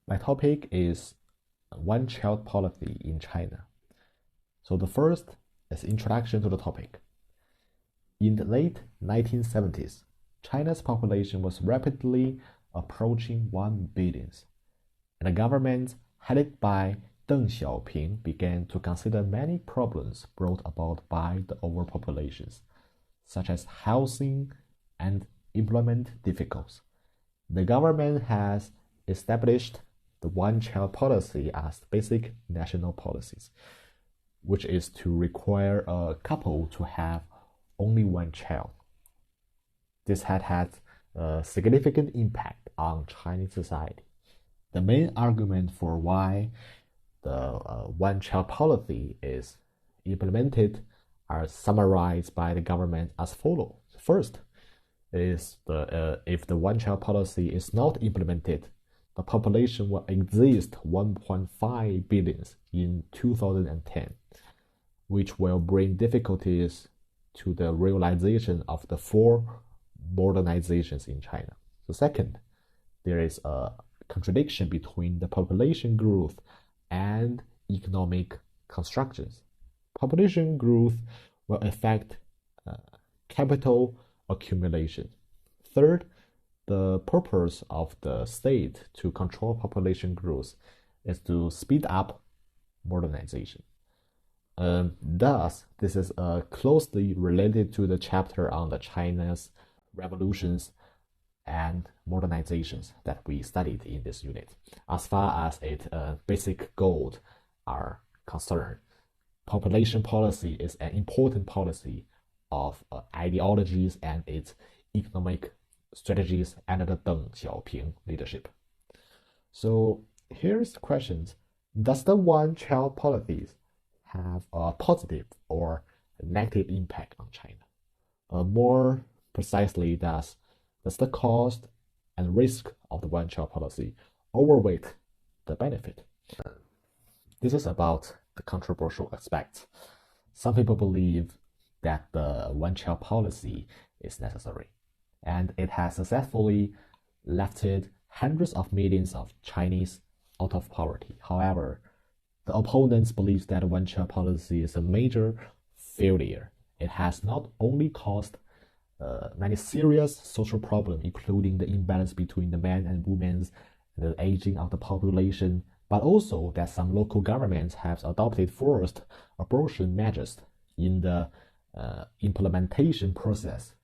My topic is one-child policy in China. So the first is introduction to the topic. In the late 1970s, China's population was rapidly approaching 1 billion, and the government headed by Deng Xiaoping began to consider many problems brought about by the overpopulations, such as housing and employment difficulties. The government has established the one-child policy as basic national policies, which is to require a couple to have only one child. This had a significant impact on Chinese society. The main argument for why the one-child policy is implemented are summarized by the government as follows. First, is if the one-child policy is not implemented, the population will exceed 1.5 billion in 2010, which will bring difficulties to the realization of the 4 modernizations in China. So second, there is a contradiction between the population growth and economic constructions. Population growth will affect capital accumulation. Third, the purpose of the state to control population growth is to speed up modernization. Thus, this is closely related to the chapter on the China's revolutions and modernizations that we studied in this unit. As far as its basic goals are concerned, population policy is an important policy of ideologies and its economic strategies under the Deng Xiaoping leadership. So here's the questions. Does the one-child policies have a positive or negative impact on China? More precisely, does the cost and risk of the one-child policy overweight the benefit? This is about the controversial aspects. Some people believe that the one-child policy is necessary, and it has successfully lifted hundreds of millions of Chinese out of poverty. However, the opponents believe that the one-child policy is a major failure. It has not only caused many serious social problems, including the imbalance between the men and women, the aging of the population, but also that some local governments have adopted forced abortion measures in the implementation process,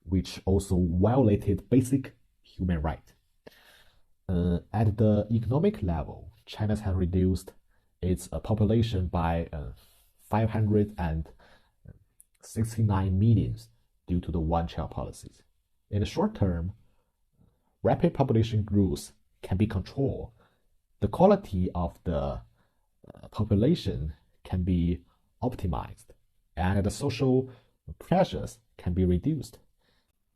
which also violated basic human rights. At the economic level, China has reduced its population by 569 million due to the one-child policies. In the short term, rapid population growth can be controlled. The quality of the population can be optimized, and the social pressures can be reduced.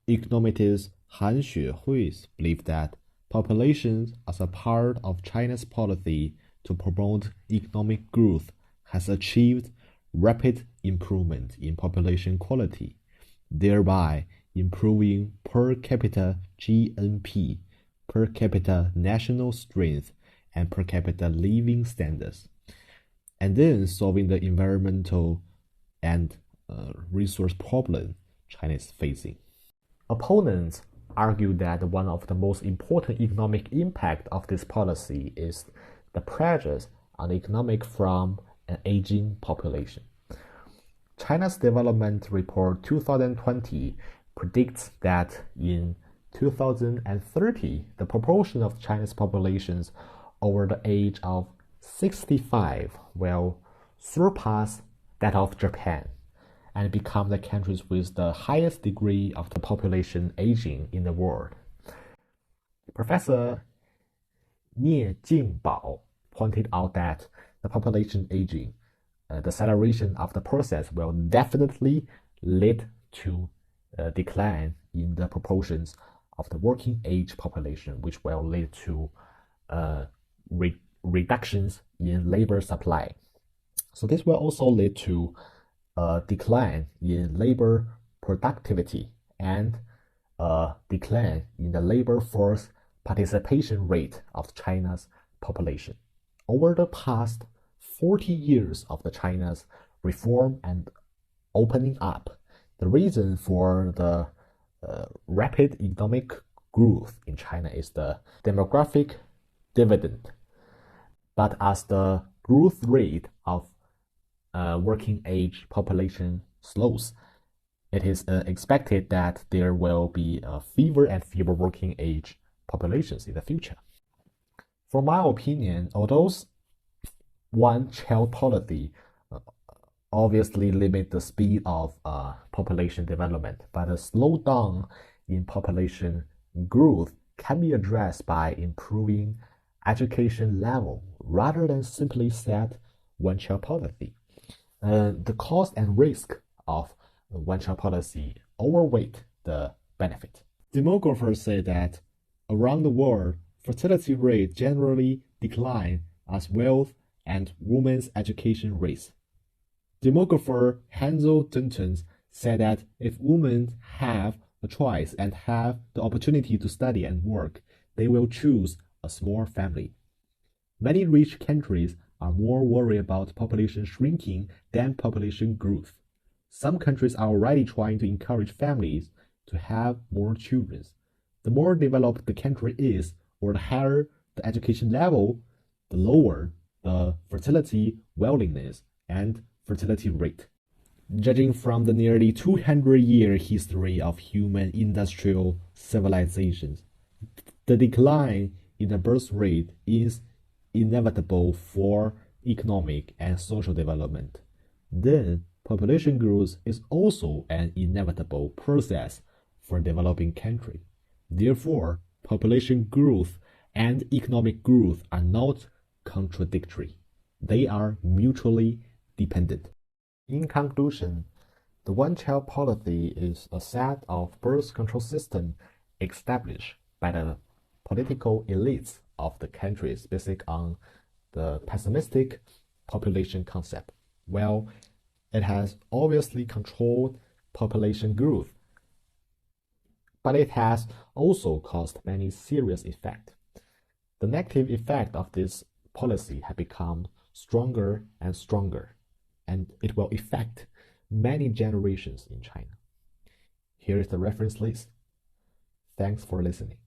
Economist Han Xuehui believe that population as a part of China's policy to promote economic growth has achieved rapid improvement in population quality, thereby improving per capita GNP, per capita national strength, and per capita living standards, and then solving the environmental and resource problem China is facing. Opponents argue that one of the most important economic impact of this policy is the pressures on the economic from an aging population. China's Development Report 2020 predicts that in 2030, the proportion of China's populations over the age of 65 will surpass that of Japan and become the countries with the highest degree of the population aging in the world. Professor Nie Jingbao pointed out that the population aging, the acceleration of the process will definitely lead to a decline in the proportions of the working age population, which will lead to reductions in labor supply. So this will also lead to a decline in labor productivity and a decline in the labor force participation rate of China's population. Over the past 40 years of the China's reform and opening up, the reason for the rapid economic growth in China is the demographic dividend. But as the growth rate of working age population slows, it is expected that there will be fewer and fewer working age populations in the future. From my opinion, although one-child policy obviously limit the speed of population development, but a slowdown in population growth can be addressed by improving education level rather than simply set one-child policy. The cost and risk of one-child policy overweight the benefit. Demographers say that around the world, fertility rate generally decline as wealth and women's education rates. Demographer Hansel Denton said that if women have a choice and have the opportunity to study and work, they will choose a small family. Many rich countries are more worried about population shrinking than population growth. Some countries are already trying to encourage families to have more children. The more developed the country is, or the higher the education level, the lower the fertility willingness and fertility rate. Judging from the nearly 200-year history of human industrial civilizations, the decline in the birth rate is inevitable for economic and social development. Then, population growth is also an inevitable process for developing country. Therefore, population growth and economic growth are not contradictory. They are mutually dependent. In conclusion, the one-child policy is a set of birth control systems established by the political elites of the countries based on the pessimistic population concept. Well, it has obviously controlled population growth, but it has also caused many serious effects. The negative effect of this policy has become stronger and stronger, and it will affect many generations in China. Here is the reference list. Thanks for listening.